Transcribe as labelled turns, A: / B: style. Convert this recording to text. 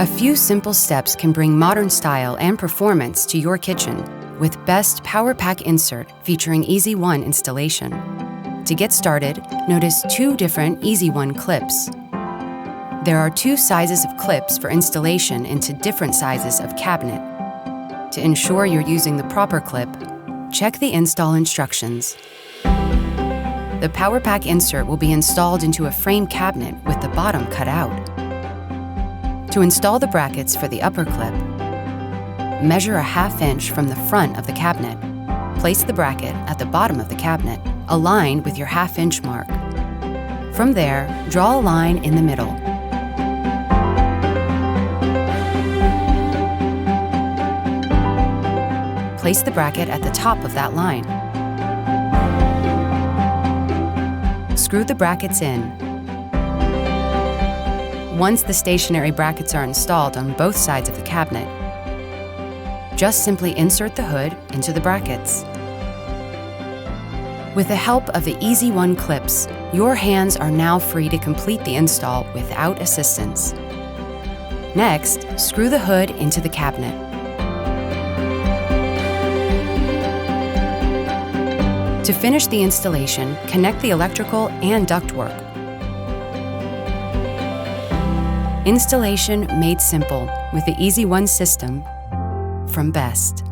A: A few simple steps can bring modern style and performance to your kitchen with Best Power Pack Insert featuring Easy One installation. To get started, notice two different Easy One clips. There are two sizes of clips for installation into different sizes of cabinet. To ensure you're using the proper clip, check the install instructions. The Power Pack insert will be installed into a frame cabinet with the bottom cut out. To install the brackets for the upper clip, measure a 1/2 inch from the front of the cabinet. Place the bracket at the bottom of the cabinet, aligned with your 1/2 inch mark. From there, draw a line in the middle. Place the bracket at the top of that line. Screw the brackets in. Once the stationary brackets are installed on both sides of the cabinet, just simply insert the hood into the brackets. With the help of the Easy One clips, your hands are now free to complete the install without assistance. Next, screw the hood into the cabinet. To finish the installation, connect the electrical and ductwork. Installation made simple with the Easy One system from Best.